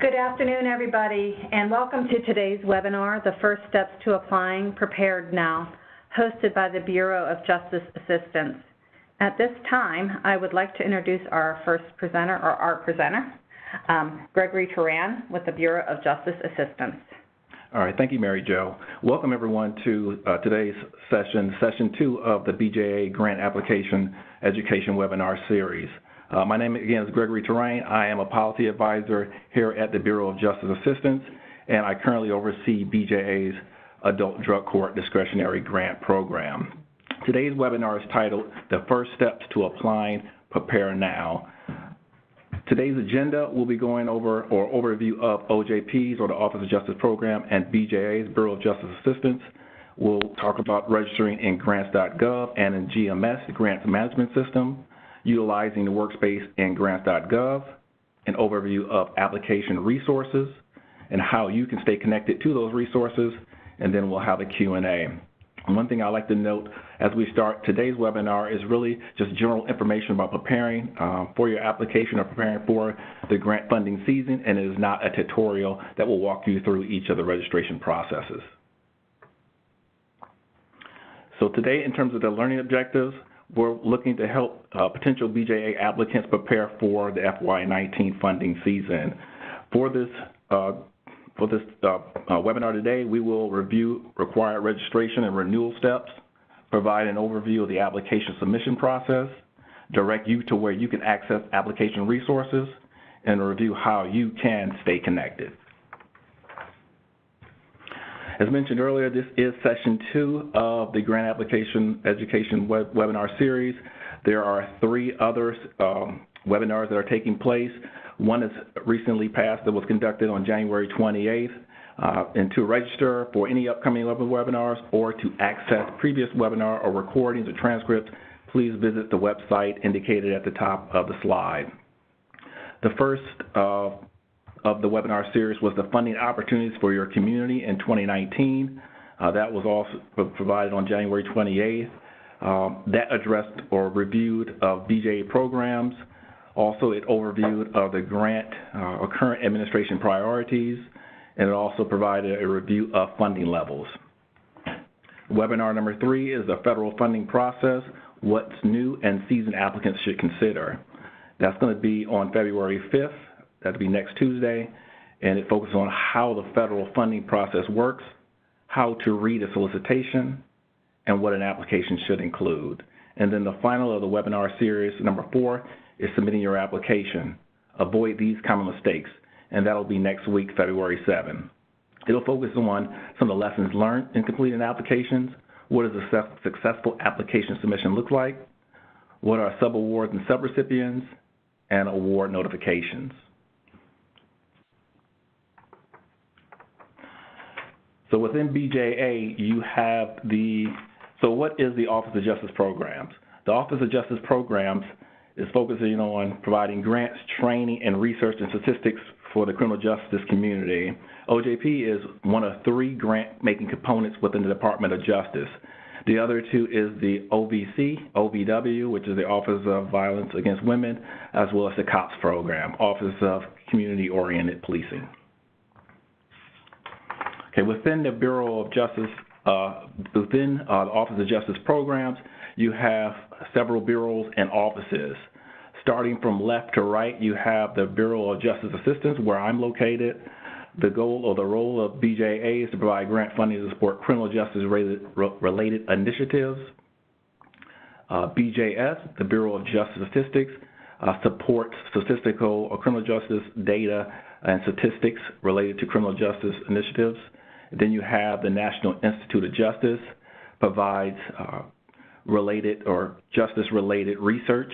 Good afternoon, everybody, and welcome to today's webinar, The First Steps to Applying Prepared Now, hosted by the Bureau of Justice Assistance. At this time, I would like to introduce our first presenter, or our presenter, Gregory Turan with the Bureau of Justice Assistance. All right, thank you, Mary Jo. Welcome everyone to today's session 2 of the BJA Grant Application Education Webinar Series. My name again is Gregory Turan. I am a policy advisor here at the Bureau of Justice Assistance, and I currently oversee BJA's Adult Drug Court Discretionary Grant Program. Today's webinar is titled, The First Steps to Applying Prepare Now. Today's agenda will be going over or overview of OJP's, or the Office of Justice Program, and BJA's, Bureau of Justice Assistance. We'll talk about registering in grants.gov and in GMS, the Grants Management System, utilizing the Workspace in grants.gov, an overview of application resources, and how you can stay connected to those resources, and then we'll have a Q&A. One thing I'd like to note as we start today's webinar is really just general information about preparing for your application or preparing for the grant funding season, and it is not a tutorial that will walk you through each of the registration processes. So today, in terms of the learning objectives, we're looking to help potential BJA applicants prepare for the FY19 funding season. For this webinar today, we will review required registration and renewal steps, provide an overview of the application submission process, direct you to where you can access application resources, and review how you can stay connected. As mentioned earlier, this is session 2 of the Grant Application Education Webinar Series. There are 3 other webinars that are taking place. One is recently passed that was conducted on January 28th. And to register for any upcoming webinars or to access previous webinar or recordings or transcripts, please visit the website indicated at the top of the slide. The first of the webinar series was the funding opportunities for your community in 2019. That was also provided on January 28th. That addressed or reviewed of BJA programs. Also, it overviewed of the grant or current administration priorities, and it also provided a review of funding levels. Webinar number 3 is the federal funding process, what's new and seasoned applicants should consider. That's going to be on February 5th. That'll be next Tuesday, and it focuses on how the federal funding process works, how to read a solicitation, and what an application should include. And then the final of the webinar series, number 4, is submitting your application. Avoid these common mistakes, and that'll be next week, February 7th. It'll focus on some of the lessons learned in completing applications. What does a successful application submission look like? What are subawards and subrecipients, and award notifications. So within BJA, you have so what is the Office of Justice Programs? The Office of Justice Programs is focusing on providing grants, training, and research and statistics for the criminal justice community. OJP is one of 3 grant-making components within the Department of Justice. The other 2 is the OVC, OVW, which is the Office of Violence Against Women, as well as the COPS program, Office of Community-Oriented Policing. Okay, within the Bureau of Justice, within the Office of Justice Programs, you have several bureaus and offices. Starting from left to right, you have the Bureau of Justice Assistance, where I'm located. The goal or the role of BJA is to provide grant funding to support criminal justice-related initiatives. BJS, the Bureau of Justice Statistics, supports statistical or criminal justice data and statistics related to criminal justice initiatives. Then you have the National Institute of Justice, provides related or justice-related research.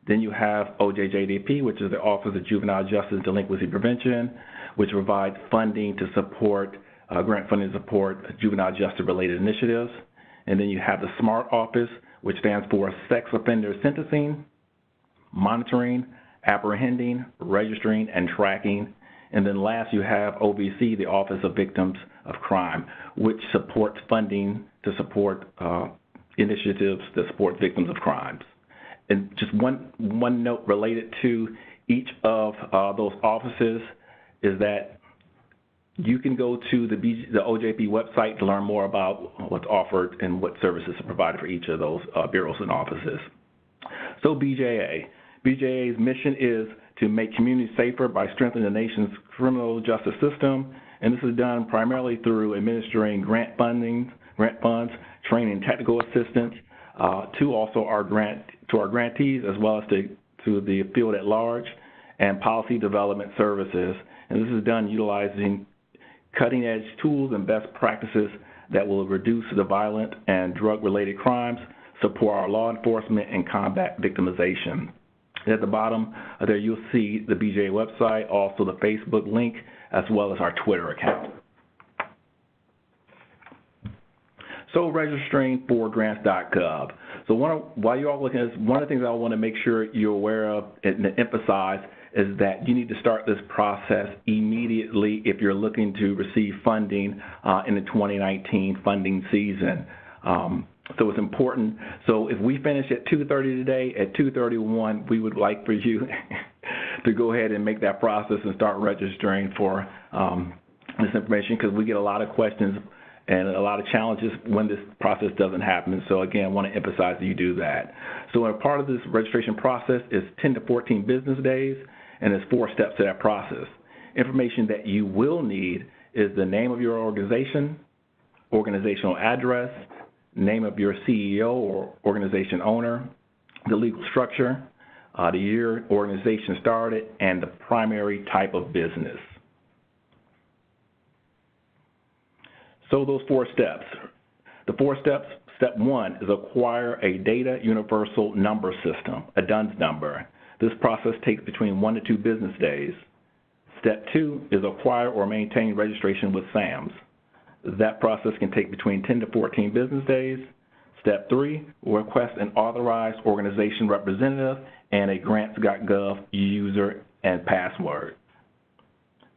Then you have OJJDP, which is the Office of Juvenile Justice and Delinquency Prevention, which provides funding to support, grant funding to support juvenile justice-related initiatives. And then you have the SMART Office, which stands for Sex Offender Sentencing, Monitoring, Apprehending, Registering, and Tracking. And then last, you have OVC, the Office of Victims of Crime, which supports funding to support initiatives that support victims of crimes. And just one note related to each of those offices is that you can go to the OJP website to learn more about what's offered and what services are provided for each of those bureaus and offices. So BJA's mission is to make communities safer by strengthening the nation's criminal justice system, and this is done primarily through administering grant funds, training technical assistance to our grantees as well as to the field at large, and policy development services. And this is done utilizing cutting-edge tools and best practices that will reduce the violent and drug-related crimes, support our law enforcement, and combat victimization. At the bottom there, you'll see the BJA website, also the Facebook link, as well as our Twitter account. So registering for grants.gov. So while you're all looking at this, one of the things I want to make sure you're aware of and emphasize is that you need to start this process immediately if you're looking to receive funding in the 2019 funding season. So it's important. So if we finish at 2:30 today, at 2:31, we would like for you to go ahead and make that process and start registering for this information, because we get a lot of questions and a lot of challenges when this process doesn't happen. So again, I want to emphasize that you do that. So a part of this registration process is 10 to 14 business days, and there's 4 steps to that process. Information that you will need is the name of your organization, organizational address, name of your CEO or organization owner, the legal structure, the year organization started, and the primary type of business. So those 4 steps. The 4 steps, step 1 is acquire a data universal number system, a DUNS number. This process takes between 1 to 2 business days. Step 2 is acquire or maintain registration with SAMS. That process can take between 10 to 14 business days. Step 3, request an authorized organization representative and a Grants.gov user and password.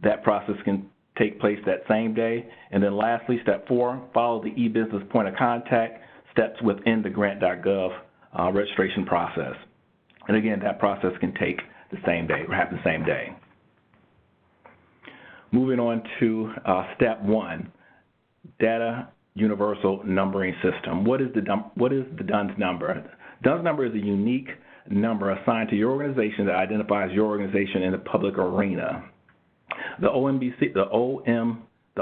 That process can take place that same day. And then lastly, step 4, follow the e-business point of contact steps within the Grant.gov registration process. And again, that process can take the same day, or happen the same day. Moving on to step 1, data universal numbering system. What is the DUNS number? DUNS number is a unique number assigned to your organization that identifies your organization in the public arena. The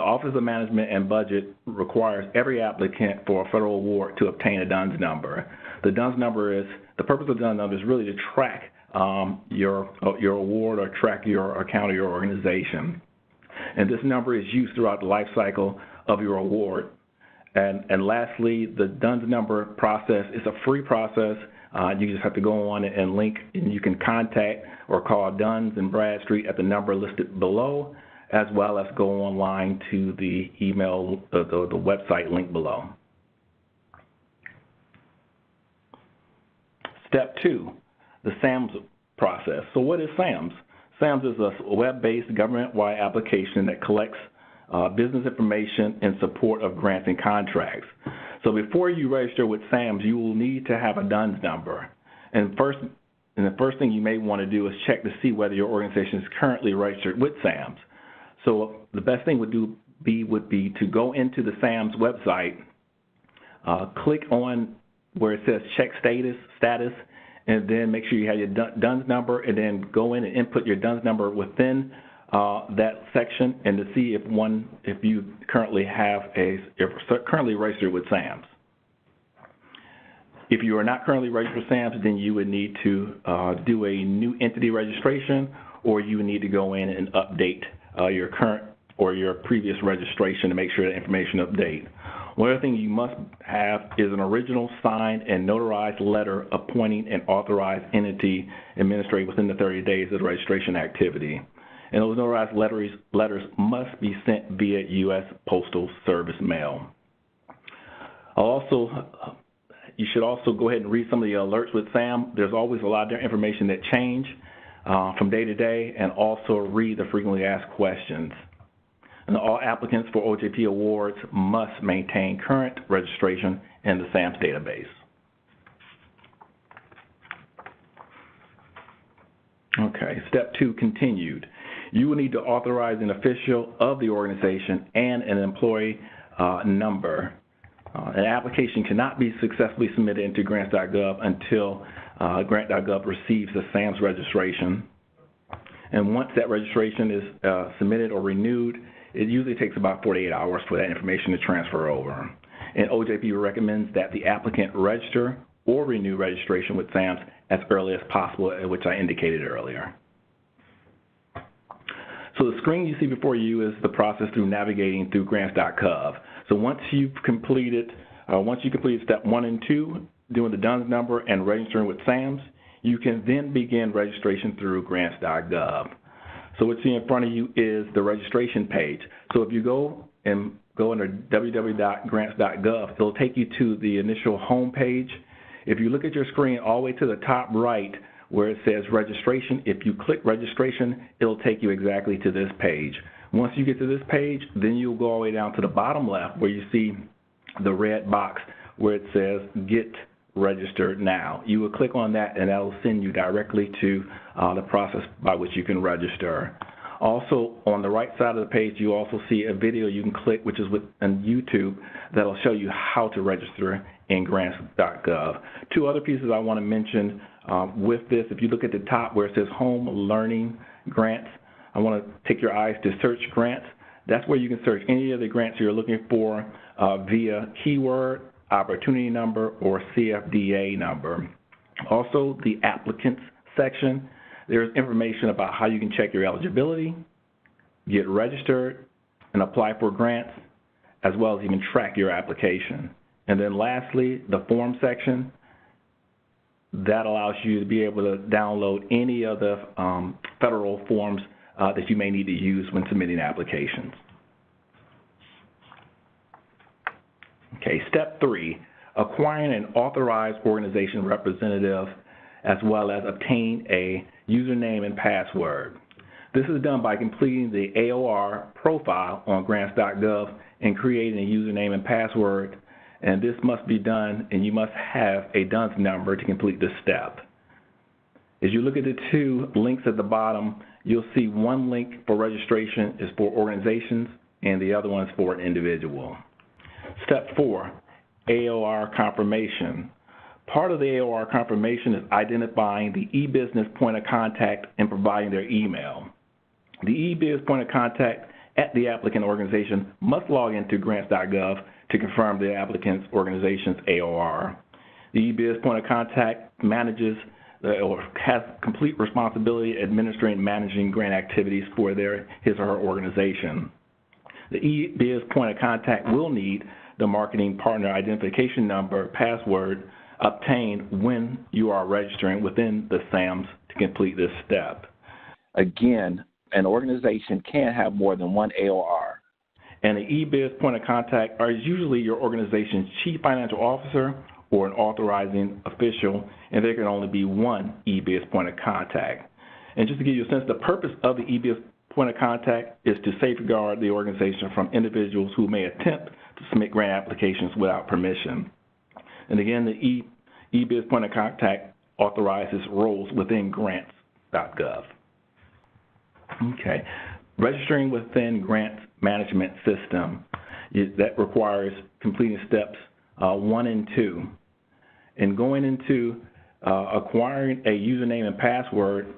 Office of Management and Budget requires every applicant for a federal award to obtain a DUNS number. The DUNS number the purpose of the DUNS number is really to track your award or track your account or your organization. And this number is used throughout the life cycle of your award. And lastly, the DUNS number process is a free process. You just have to go on and link, and you can contact or call Duns and Bradstreet at the number listed below, as well as go online to the email, the website link below. Step 2, the SAMS process. So what is SAMS? SAMS is a web-based government-wide application that collects business information in support of grants and contracts. So before you register with SAMS, you will need to have a DUNS number. And the first thing you may want to do is check to see whether your organization is currently registered with SAMS. So the best thing would be to go into the SAMS website, click on where it says check status, and then make sure you have your DUNS number, and then go in and input your DUNS number within that section, and to see if you currently currently registered with SAMS. If you are not currently registered with SAMS, then you would need to do a new entity registration, or you would need to go in and update your current or your previous registration to make sure that information update. One other thing you must have is an original signed and notarized letter appointing an authorized entity administrated within the 30 days of the registration activity. And those notarized letters must be sent via U.S. Postal Service mail. You should also go ahead and read some of the alerts with SAM. There's always a lot of information that change from day to day, and also read the frequently asked questions. And all applicants for OJP awards must maintain current registration in the SAMS database. Okay, step 2, continued. you will need to authorize an official of the organization and an employee number. An application cannot be successfully submitted into grants.gov until grant.gov receives the SAMS registration. And once that registration is submitted or renewed, it usually takes about 48 hours for that information to transfer over. And OJP recommends that the applicant register or renew registration with SAMS as early as possible, which I indicated earlier. So the screen you see before you is the process through navigating through grants.gov. So once you completed step 1 and 2, doing the DUNS number and registering with SAMS, you can then begin registration through grants.gov. So what's in front of you is the registration page. So if you go under www.grants.gov, it'll take you to the initial home page. If you look at your screen all the way to the top right where it says registration, if you click registration, it'll take you exactly to this page. Once you get to this page, then you'll go all the way down to the bottom left where you see the red box where it says get registered now. You will click on that and that will send you directly to the process by which you can register. Also, on the right side of the page, you also see a video you can click, which is on YouTube, that'll show you how to register in grants.gov. Two other pieces I want to mention with this. If you look at the top where it says Home Learning Grants, I want to take your eyes to Search Grants. That's where you can search any of the grants you're looking for via keyword, opportunity number, or CFDA number. Also, the Applicants section. There's information about how you can check your eligibility, get registered, and apply for grants, as well as even track your application. And then lastly, the Form section. That allows you to be able to download any of the federal forms that you may need to use when submitting applications. Okay, step 3, acquiring an authorized organization representative as well as obtain a username and password. This is done by completing the AOR profile on grants.gov and creating a username and password, and this must be done, and you must have a DUNS number to complete this step. As you look at the two links at the bottom, you'll see one link for registration is for organizations and the other one is for an individual. Step 4, AOR Confirmation. Part of the AOR Confirmation is identifying the e-business point of contact and providing their email. The e-biz point of contact at the applicant organization must log into grants.gov to confirm the applicant's organization's AOR. The e-biz point of contact manages or has complete responsibility administering and managing grant activities for his or her organization. The e-biz point of contact will need the marketing partner identification number, password, obtained when you are registering within the SAMS to complete this step. Again, an organization can have more than one AOR. And the e-biz point of contact is usually your organization's chief financial officer or an authorizing official, and there can only be one e-biz point of contact. And just to give you a sense, the purpose of the e-biz point of contact is to safeguard the organization from individuals who may attempt to submit grant applications without permission. And again, the e-biz point of contact authorizes roles within grants.gov. Okay, registering within grants management system, that requires completing steps 1 and 2. And going into acquiring a username and password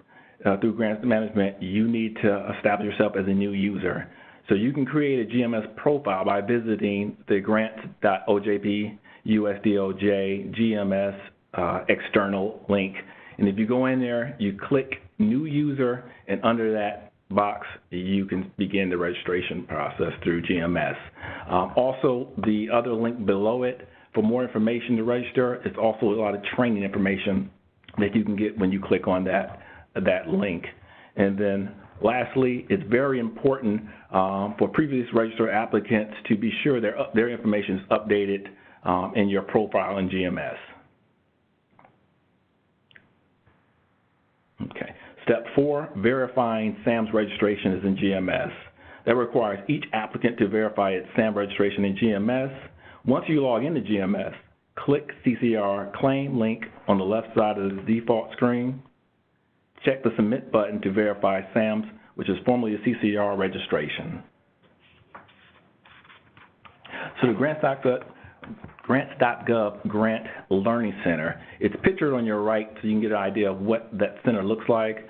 through grants management, you need to establish yourself as a new user. So you can create a GMS profile by visiting the grants.ojp USDOJ GMS external link. And if you go in there, you click New User, and under that box, you can begin the registration process through GMS. Also, the other link below it, for more information to register, it's also a lot of training information that you can get when you click on that link. And then lastly, it's very important for previously registered applicants to be sure their information is updated in your profile in GMS. Okay. Step 4, verifying SAM's registration is in GMS. That requires each applicant to verify its SAM registration in GMS. Once you log into GMS, click CCR Claim link on the left side of the default screen. Check the Submit button to verify SAMs which is formerly a CCR registration. So the Grants.gov Grant Learning Center, it's pictured on your right so you can get an idea of what that center looks like.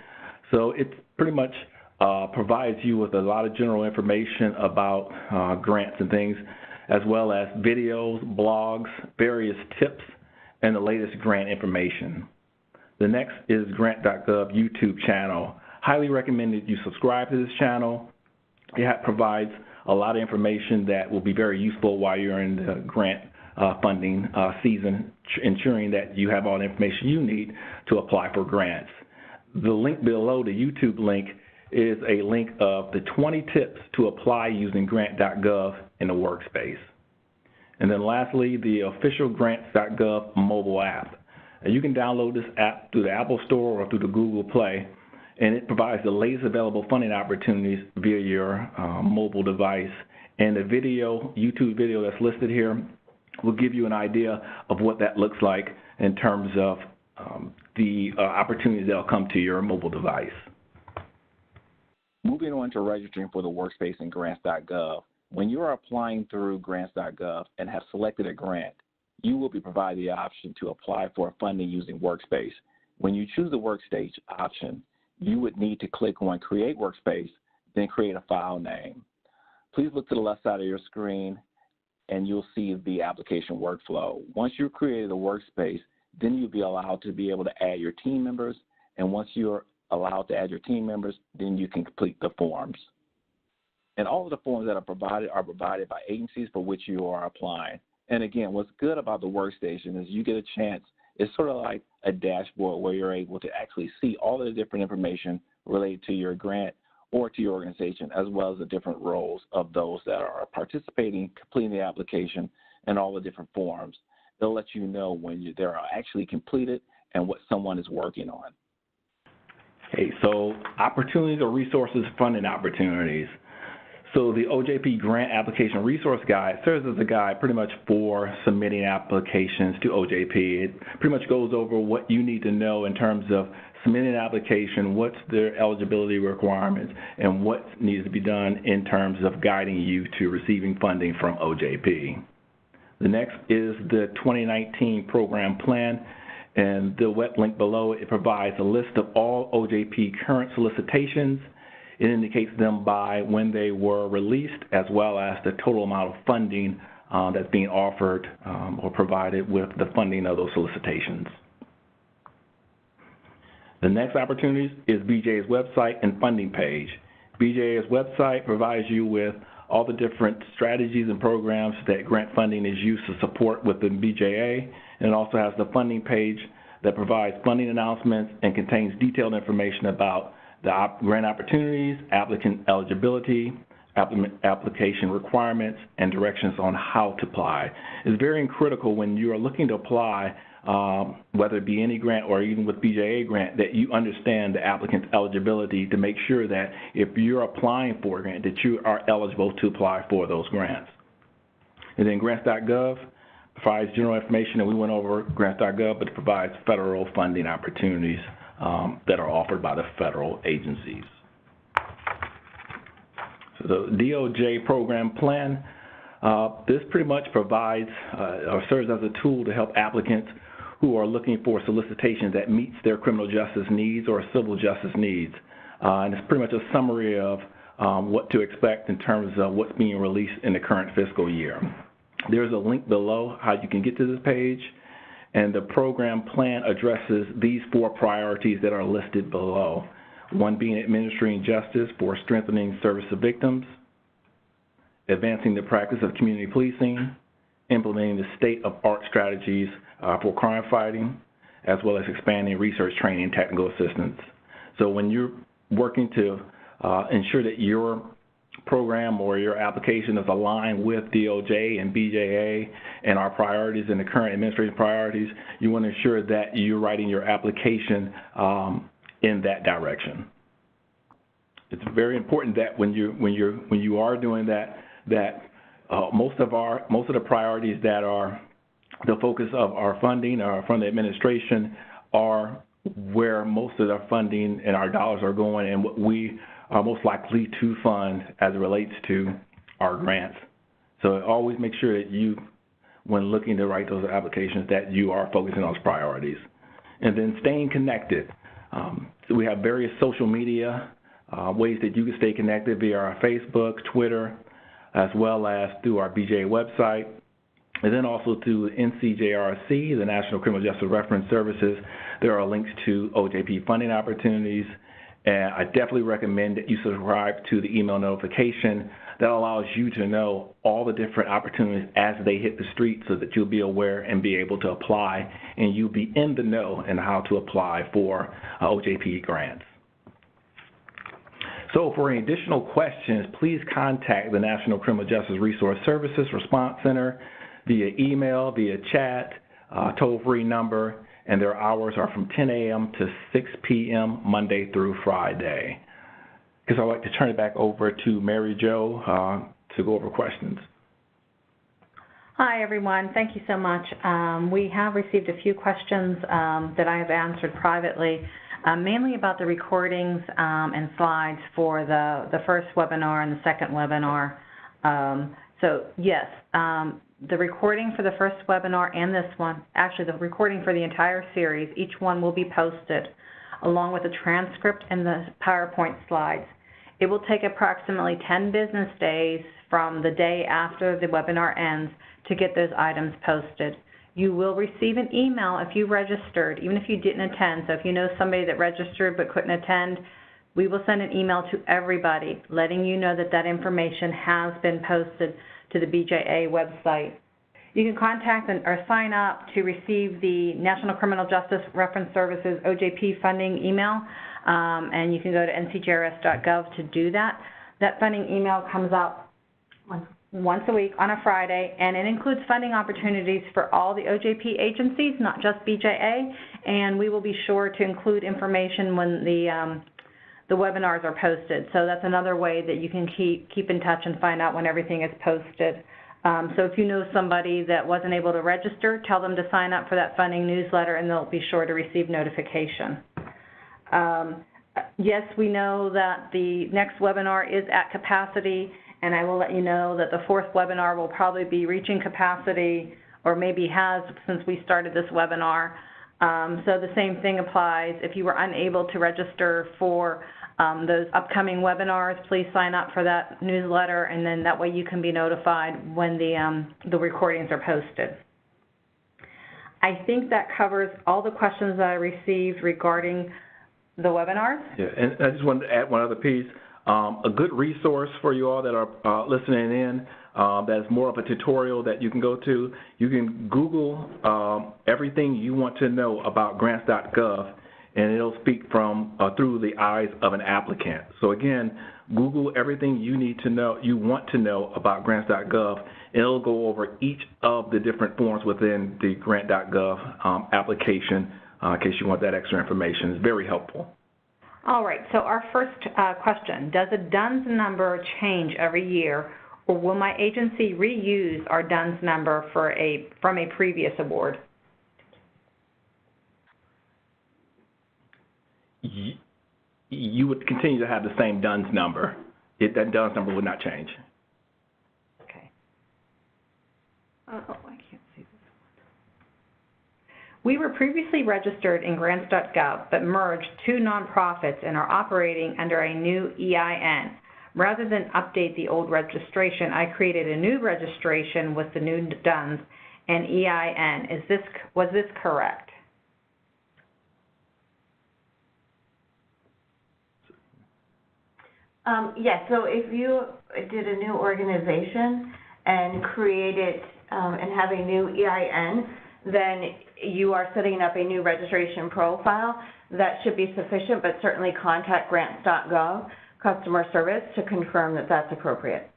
So it pretty much provides you with a lot of general information about grants and things, as well as videos, blogs, various tips, and the latest grant information. The next is Grant.gov YouTube channel. Highly recommend that you subscribe to this channel. It provides a lot of information that will be very useful while you're in the grant funding season, ensuring that you have all the information you need to apply for grants. The link below, the YouTube link, is a link of the 20 tips to apply using Grant.gov in the Workspace. And then lastly, the official Grants.gov mobile app. And you can download this app through the Apple Store or through the Google Play, and it provides the latest available funding opportunities via your mobile device. And the video, YouTube video that's listed here, will give you an idea of what that looks like in terms of the opportunities that will come to your mobile device. Moving on to registering for the Workspace in Grants.gov. When you are applying through Grants.gov and have selected a grant, you will be provided the option to apply for funding using Workspace. When you choose the Workspace option, you would need to click on Create Workspace, then create a file name. Please look to the left side of your screen and you'll see the application workflow. Once you've created a Workspace, then you'll be allowed to be able to add your team members, and once you're allowed to add your team members, then you can complete the forms. And all of the forms that are provided by agencies for which you are applying. And again, what's good about the workstation is you get a chance, it's sort of like a dashboard where you're able to actually see all of the different information related to your grant or to your organization, as well as the different roles of those that are participating, completing the application, and all the different forms. They'll let you know when they're actually completed and what someone is working on. Okay, so opportunities or resources, funding opportunities. So the OJP Grant Application Resource Guide serves as a guide pretty much for submitting applications to OJP. It pretty much goes over what you need to know in terms of submitting an application, what's their eligibility requirements, and what needs to be done in terms of guiding you to receiving funding from OJP. The next is the 2019 Program Plan, and the web link below, it provides a list of all OJP current solicitations. It indicates them by when they were released, as well as the total amount of funding that's being offered or provided with the funding of those solicitations. The next opportunity is BJA's website and funding page. BJA's website provides you with all the different strategies and programs that grant funding is used to support within BJA, and it also has the funding page that provides funding announcements and contains detailed information about the grant opportunities, applicant eligibility, application requirements, and directions on how to apply. It's very critical when you are looking to apply, whether it be any grant or even with BJA grant, that you understand the applicant's eligibility to make sure that if you're applying for a grant, that you are eligible to apply for those grants. And then Grants.gov provides general information, and we went over Grants.gov, but it provides federal funding opportunities that are offered by the federal agencies. So the DOJ Program Plan, this pretty much provides or serves as a tool to help applicants who are looking for solicitations that meets their criminal justice needs or civil justice needs. And it's pretty much a summary of what to expect in terms of what's being released in the current fiscal year. There's a link below how you can get to this page, and the program plan addresses these 4 priorities that are listed below. One being administering justice for strengthening service to victims, advancing the practice of community policing, implementing the state-of-art strategies for crime fighting, as well as expanding research, training, and technical assistance. So when you're working to ensure that your program or your application is aligned with DOJ and BJA and our priorities and the current administration priorities, you want to ensure that you're writing your application in that direction. It's very important that when you are doing that, most of the priorities that are the focus of our funding or from the administration are where most of our funding and our dollars are going, and what we are most likely to fund as it relates to our grants. So always make sure that you, when looking to write those applications, that you are focusing on those priorities. And then staying connected. So we have various social media ways that you can stay connected via our Facebook, Twitter, as well as through our BJA website. And then also through NCJRC, the National Criminal Justice Reference Services, there are links to OJP funding opportunities. And I definitely recommend that you subscribe to the email notification that allows you to know all the different opportunities as they hit the street so that you'll be aware and be able to apply, and you'll be in the know in how to apply for OJP grants. So for any additional questions, please contact the National Criminal Justice Resource Services Response Center via email, via chat, toll-free number, and their hours are from 10 a.m. to 6 p.m. Monday through Friday. Because I'd like to turn it back over to Mary Jo to go over questions. Hi, everyone. Thank you so much. We have received a few questions that I have answered privately, mainly about the recordings and slides for the first webinar and the second webinar. So yes, the recording for the first webinar and this one, actually the recording for the entire series, each one will be posted along with a transcript and the PowerPoint slides. It will take approximately 10 business days from the day after the webinar ends to get those items posted. You will receive an email if you registered, even if you didn't attend. So if you know somebody that registered but couldn't attend, we will send an email to everybody letting you know that that information has been posted to the BJA website. You can contact or sign up to receive the National Criminal Justice Reference Services OJP funding email, and you can go to ncjrs.gov to do that. That funding email comes out once a week on a Friday, and it includes funding opportunities for all the OJP agencies, not just BJA, and we will be sure to include information when the webinars are posted. So that's another way that you can keep in touch and find out when everything is posted. So if you know somebody that wasn't able to register, tell them to sign up for that funding newsletter and they'll be sure to receive notification. Yes, we know that the next webinar is at capacity, and I will let you know that the fourth webinar will probably be reaching capacity, or maybe has since we started this webinar. So the same thing applies. If you were unable to register for those upcoming webinars, please sign up for that newsletter, and then that way you can be notified when the recordings are posted. I think that covers all the questions that I received regarding the webinars. Yeah, and I just wanted to add one other piece. A good resource for you all that are listening in, that's more of a tutorial that you can go to. You can Google everything you want to know about grants.gov, and it'll speak from through the eyes of an applicant. So again, Google everything you need to know, you want to know about grants.gov, and it'll go over each of the different forms within the grant.gov application in case you want that extra information. It's very helpful. All right, so our first question, does a DUNS number change every year, or will my agency reuse our DUNS number from a previous award? You would continue to have the same DUNS number. That DUNS number would not change. Okay. Oh, I can't see this one. We were previously registered in grants.gov, but merged two nonprofits and are operating under a new EIN. Rather than update the old registration, I created a new registration with the new DUNS and EIN. Was this correct? Yes, so if you did a new organization and created and have a new EIN, then you are setting up a new registration profile. That should be sufficient, but certainly contact grants.gov customer service to confirm that that's appropriate.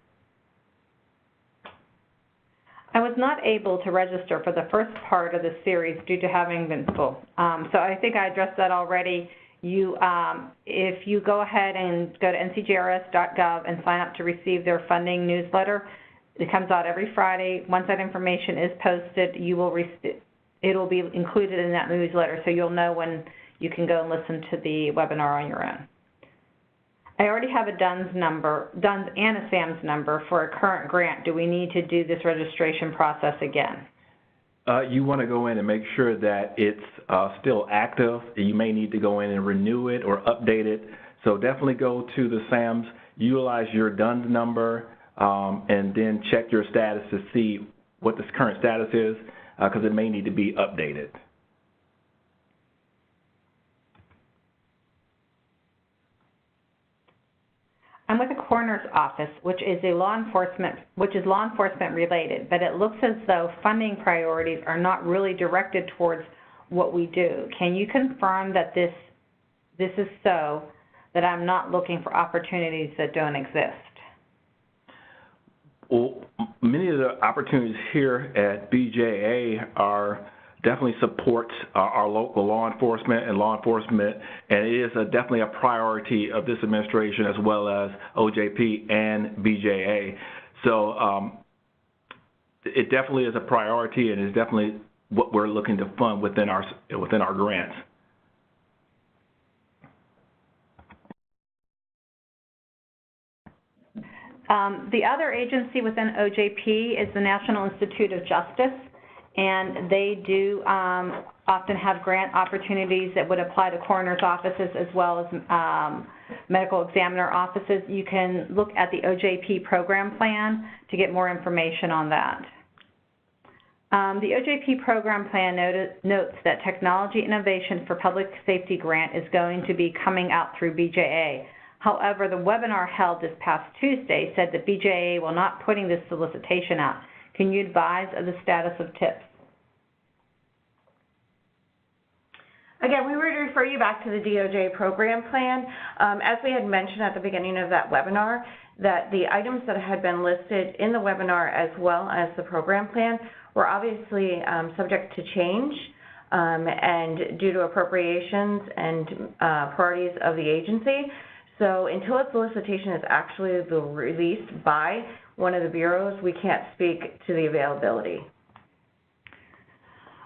I was not able to register for the first part of the series due to having been full. So I think I addressed that already. If you go ahead and go to ncjrs.gov and sign up to receive their funding newsletter, it comes out every Friday. Once that information is posted, it will be included in that newsletter, so you'll know when you can go and listen to the webinar on your own. I already have a DUNS and a SAMS number for a current grant. Do we need to do this registration process again? You want to go in and make sure that it's still active. You may need to go in and renew it or update it. So definitely go to the SAMS, utilize your DUNS number, and then check your status to see what the current status is, because it may need to be updated. I'm with the coroner's office, which is law enforcement related, but it looks as though funding priorities are not really directed towards what we do. Can you confirm that this is so, that I'm not looking for opportunities that don't exist? Well, many of the opportunities here at BJA are definitely supports our local law enforcement, and it is definitely a priority of this administration as well as OJP and BJA. So it definitely is a priority, and it's definitely what we're looking to fund within our grants. The other agency within OJP is the National Institute of Justice, and they do often have grant opportunities that would apply to coroner's offices as well as medical examiner offices. You can look at the OJP Program Plan to get more information on that. The OJP Program Plan notes that Technology Innovation for Public Safety Grant is going to be coming out through BJA. However, the webinar held this past Tuesday said that BJA will not putting this solicitation out. Can you advise of the status of TIPS? Again, we would refer you back to the DOJ Program Plan. As we had mentioned at the beginning of that webinar, that the items that had been listed in the webinar as well as the program plan were obviously subject to change and due to appropriations and priorities of the agency. So until a solicitation is actually released by one of the bureaus, we can't speak to the availability.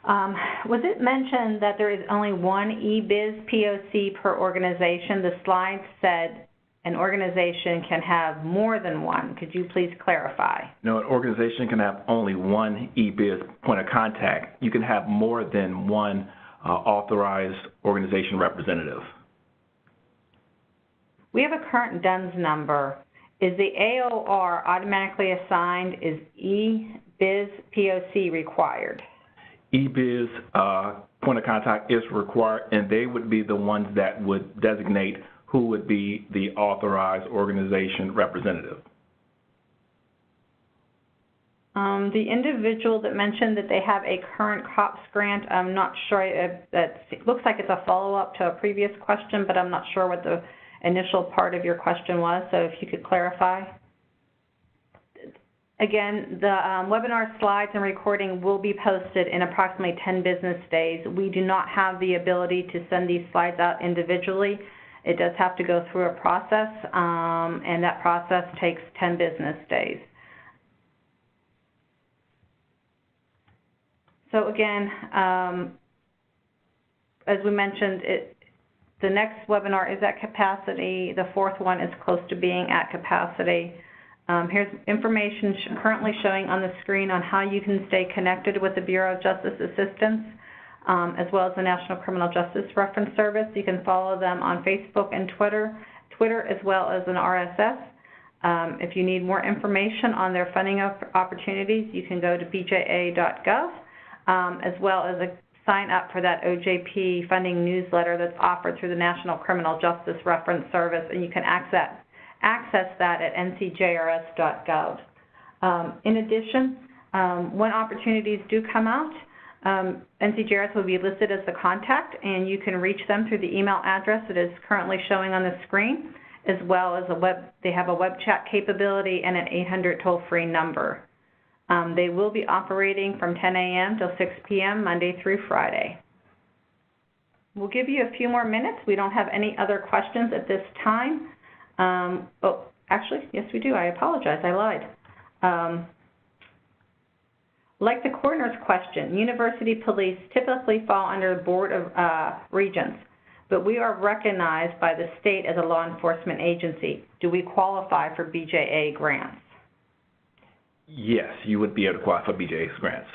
Was it mentioned that there is only one EBIZ POC per organization? The slide said an organization can have more than one. Could you please clarify? No, an organization can have only one EBIZ point of contact. You can have more than one authorized organization representative. We have a current DUNS number. Is the AOR automatically assigned? Is EBIZ POC required? EBIZ point of contact is required, and they would be the ones that would designate who would be the authorized organization representative. The individual that mentioned that they have a current COPS grant, I'm not sure. It looks like it's a follow-up to a previous question, but I'm not sure what the initial part of your question was, so if you could clarify. Again, the webinar slides and recording will be posted in approximately 10 business days. We do not have the ability to send these slides out individually. It does have to go through a process, and that process takes 10 business days. So again, as we mentioned, the next webinar is at capacity. The fourth one is close to being at capacity. Here's information currently showing on the screen on how you can stay connected with the Bureau of Justice Assistance, as well as the National Criminal Justice Reference Service. You can follow them on Facebook and Twitter as well as an RSS. If you need more information on their funding opportunities, you can go to bja.gov, as well as sign up for that OJP funding newsletter that's offered through the National Criminal Justice Reference Service, and you can access that at ncjrs.gov. In addition, when opportunities do come out, NCJRS will be listed as the contact, and you can reach them through the email address that is currently showing on the screen, as well as they have a web chat capability and an 800 toll-free number. They will be operating from 10 a.m. till 6 p.m. Monday through Friday. We'll give you a few more minutes. We don't have any other questions at this time. Oh, actually, yes we do. I apologize. I lied. Like the coroner's question, university police typically fall under the Board of Regents. but we are recognized by the state as a law enforcement agency. Do we qualify for BJA grants? Yes, you would be able to qualify for BJA grants.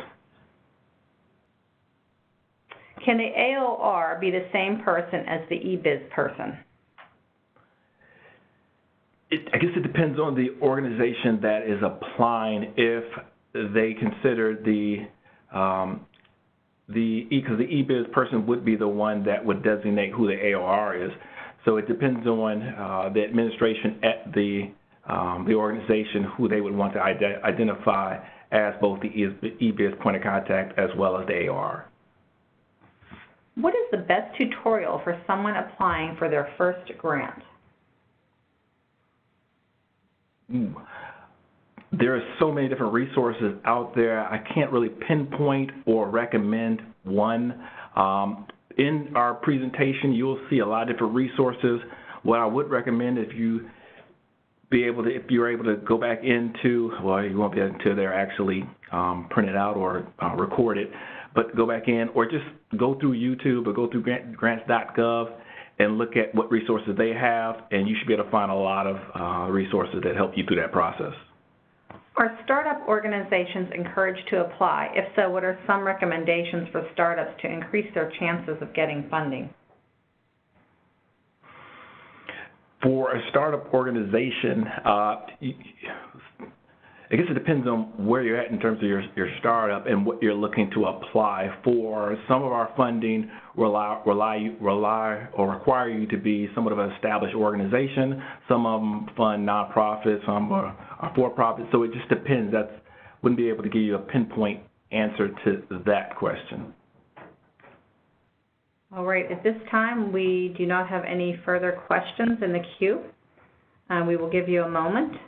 Can the AOR be the same person as the EBIZ person? I guess it depends on the organization that is applying if they consider because the EBIZ person would be the one that would designate who the AOR is. So it depends on the administration at the organization who they would want to identify as both the EBIZ point of contact as well as the AOR. What is the best tutorial for someone applying for their first grant? There are so many different resources out there. I can't really pinpoint or recommend one. In our presentation, you'll see a lot of different resources. What I would recommend if you're able to go back into, well, you won't be able to they're actually print it out or record it, but go back in or just go through YouTube or go through grants.gov and look at what resources they have, and you should be able to find a lot of resources that help you through that process. Are startup organizations encouraged to apply? If so, what are some recommendations for startups to increase their chances of getting funding? For a startup organization, I guess it depends on where you're at in terms of your startup and what you're looking to apply for. Some of our funding require you to be somewhat of an established organization. Some of them fund nonprofits, some are for-profit. So it just depends. Wouldn't be able to give you a pinpoint answer to that question. All right. At this time, we do not have any further questions in the queue. We will give you a moment.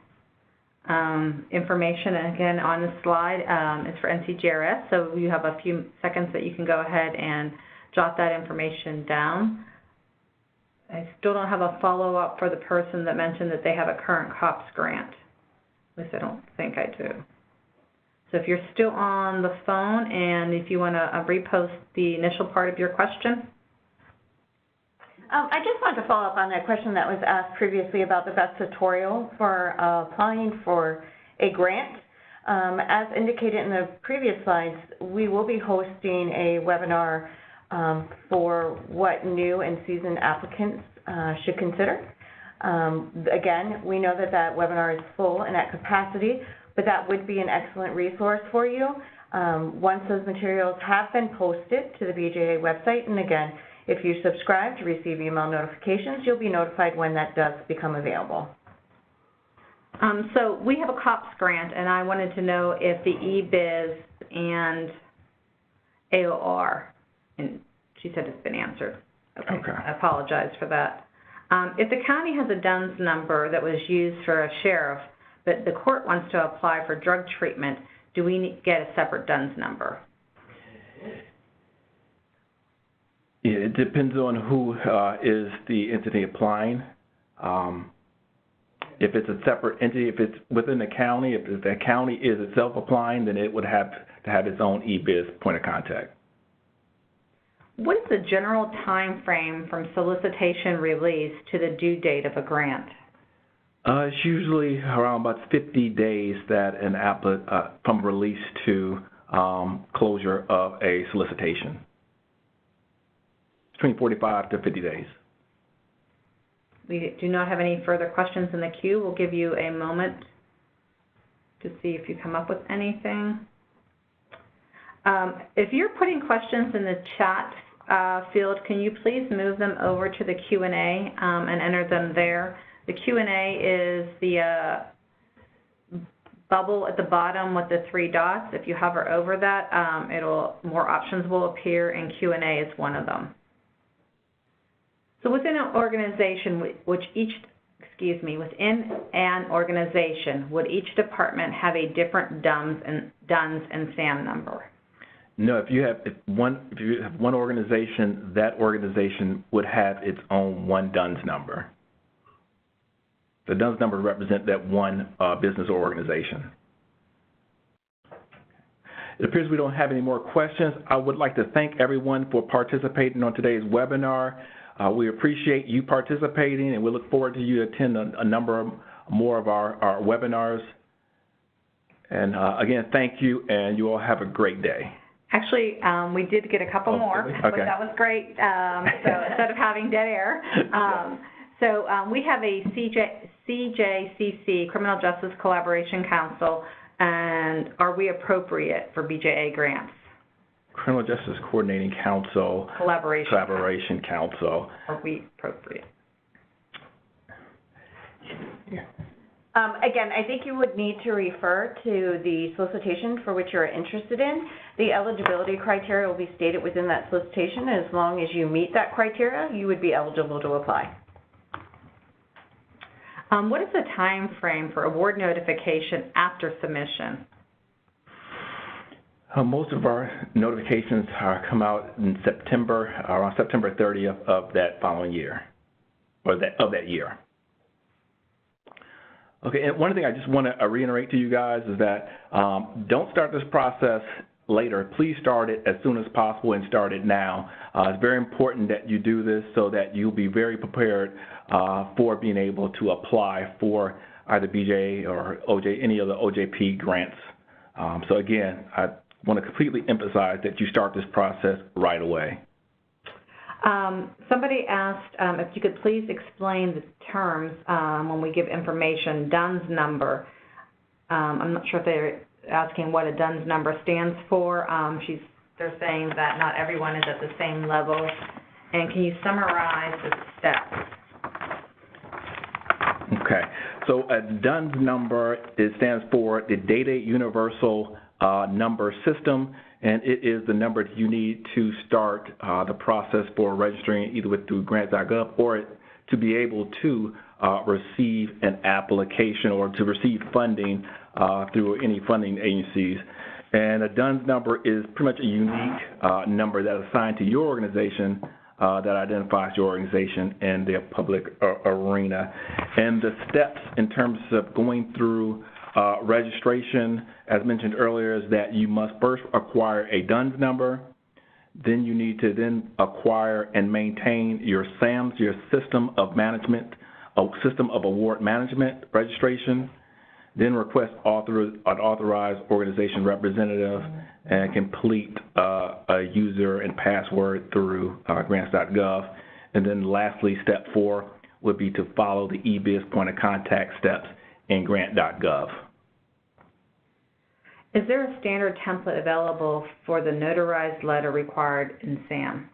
Information, again, on the slide is for NCJs, so you have a few seconds that you can go ahead and jot that information down. I still don't have a follow-up for the person that mentioned that they have a current COPS grant. At least I don't think I do. So if you're still on the phone and if you want to repost the initial part of your question. I just wanted to follow up on that question that was asked previously about the best tutorial for applying for a grant. As indicated in the previous slides, we will be hosting a webinar for what new and seasoned applicants should consider. Again, we know that that webinar is full and at capacity, but that would be an excellent resource for you once those materials have been posted to the BJA website. And again, if you subscribe to receive email notifications, you'll be notified when that does become available. So we have a COPS grant, and I wanted to know if the EBIZ and AOR, and she said it's been answered. Okay. I apologize for that. If the county has a DUNS number that was used for a sheriff, but the court wants to apply for drug treatment, do we get a separate DUNS number? Yeah, it depends on who is the entity applying. If it's a separate entity, if it's within the county, if the county is itself applying, then it would have to have its own EBIZ point of contact. What is the general time frame from solicitation release to the due date of a grant? It's usually around about 50 days that an applicant from release to closure of a solicitation. Between 45 to 50 days. We do not have any further questions in the queue. We'll give you a moment to see if you come up with anything. If you're putting questions in the chat field, can you please move them over to the Q&A and enter them there? The Q&A is the bubble at the bottom with the 3 dots. If you hover over that, more options will appear, and Q&A is one of them. So within an organization, within an organization, would each department have a different DUNS and SAM number? No, if you have one organization, that organization would have its own one DUNS number. The DUNS number represents that one business or organization. It appears we don't have any more questions. I would like to thank everyone for participating on today's webinar. We appreciate you participating, and we look forward to you attend a number more of our webinars. And again, thank you, and you all have a great day. Actually, we did get a couple more, really? but Okay. that was great. So instead of having dead air. We have a CJCC, Criminal Justice Collaboration Council, and are we appropriate for BJA grants? Criminal Justice Coordinating Council. Collaboration Council. Are we appropriate? Yeah. Again, I think you would need to refer to the solicitation for which you're interested in. The eligibility criteria will be stated within that solicitation. As long as you meet that criteria, you would be eligible to apply. What is the time frame for award notification after submission? Most of our notifications come out in September, around September 30th of that following year, or of that year. Okay, and one thing I just want to reiterate to you guys is that don't start this process later. Please start it as soon as possible and start it now. It's very important that you do this so that you'll be very prepared for being able to apply for either BJA or OJ, any of the OJP grants. So again, I want to completely emphasize that you start this process right away. Somebody asked if you could please explain the terms when we give information, DUNS number. I'm not sure if they're asking what a DUNS number stands for. They're saying that not everyone is at the same level. And can you summarize the steps? Okay, so a DUNS number, it stands for the Data Universal Number System, and it is the number that you need to start the process for registering either through grants.gov or to be able to receive an application or to receive funding through any funding agencies. And a DUNS number is pretty much a unique number that is assigned to your organization that identifies your organization in the public arena. And the steps in terms of going through registration, as mentioned earlier, is that you must first acquire a DUNS number. Then you need to then acquire and maintain your SAMS, your System of Management, System of Award Management registration. Then request an authorized organization representative and complete a user and password through grants.gov. And then lastly, step 4 would be to follow the EBIS point of contact steps in grant.gov. Is there a standard template available for the notarized letter required in SAM?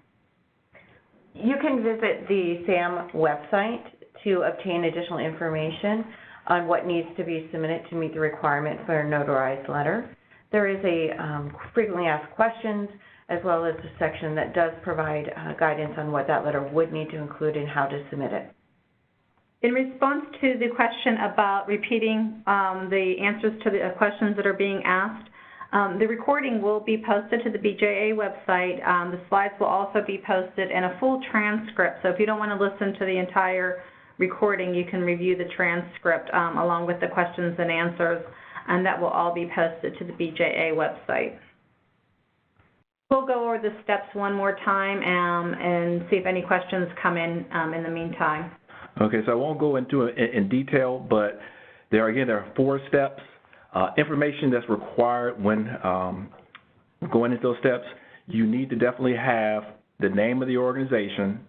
You can visit the SAM website to obtain additional information on what needs to be submitted to meet the requirement for a notarized letter. There is a frequently asked questions as well as a section that does provide guidance on what that letter would need to include and how to submit it. In response to the question about repeating the answers to the questions that are being asked, the recording will be posted to the BJA website. The slides will also be posted in a full transcript. So if you don't want to listen to the entire recording, you can review the transcript along with the questions and answers, and that will all be posted to the BJA website. We'll go over the steps one more time and see if any questions come in the meantime. Okay, so I won't go into it in detail, but there are 4 steps. Information that's required when going into those steps, you need to definitely have the name of the organization,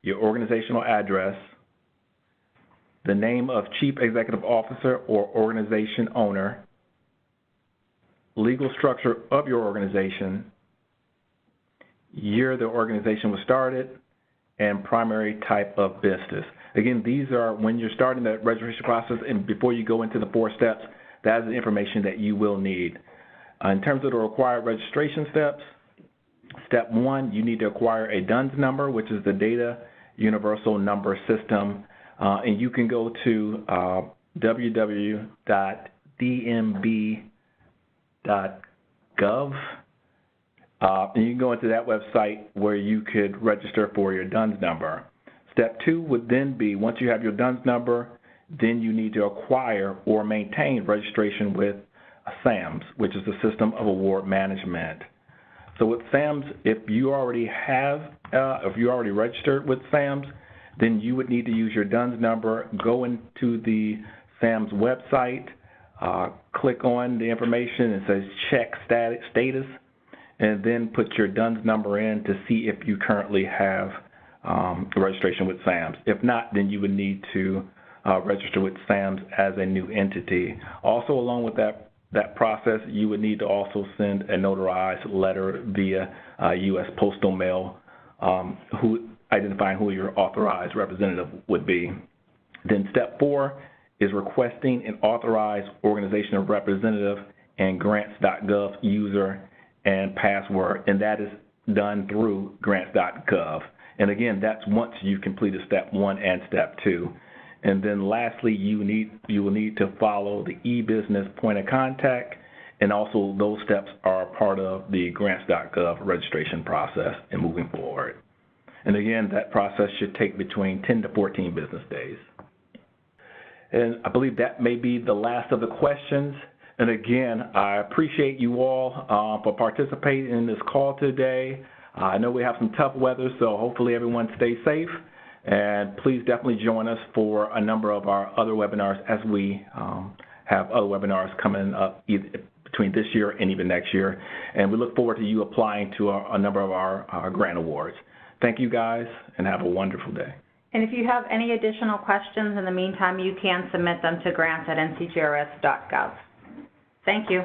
your organizational address, the name of Chief Executive Officer or organization owner, legal structure of your organization, year the organization was started, and primary type of business. Again, these are when you're starting the registration process and before you go into the 4 steps, that is the information that you will need. In terms of the required registration steps, step 1, you need to acquire a DUNS number, which is the Data Universal Number System, and you can go to www.dmb.gov. And you can go into that website where you could register for your DUNS number. Step 2 would then be, once you have your DUNS number, then you need to acquire or maintain registration with SAMS, which is the System of Award Management. So with SAMS, if you already registered with SAMS, then you would need to use your DUNS number, go into the SAMS website, click on the information, it says check status, and then put your DUNS number in to see if you currently have registration with SAMS. If not, then you would need to register with SAMS as a new entity. Also, along with that process, you would need to also send a notarized letter via U.S. postal mail identifying who your authorized representative would be. Then step 4 is requesting an authorized organization of representative and grants.gov user and password, and that is done through grants.gov. And again, that's once you've completed step 1 and step 2. And then lastly, you will need to follow the e-business point of contact, and also those steps are part of the grants.gov registration process and moving forward. And again, that process should take between 10 to 14 business days. And I believe that may be the last of the questions. And again, I appreciate you all for participating in this call today. I know we have some tough weather, so hopefully everyone stays safe. And please definitely join us for a number of our other webinars as we have other webinars coming up either between this year and even next year. And we look forward to you applying to a number of our grant awards. Thank you guys, and have a wonderful day. And if you have any additional questions in the meantime, you can submit them to grants@ncjrs.gov. Thank you.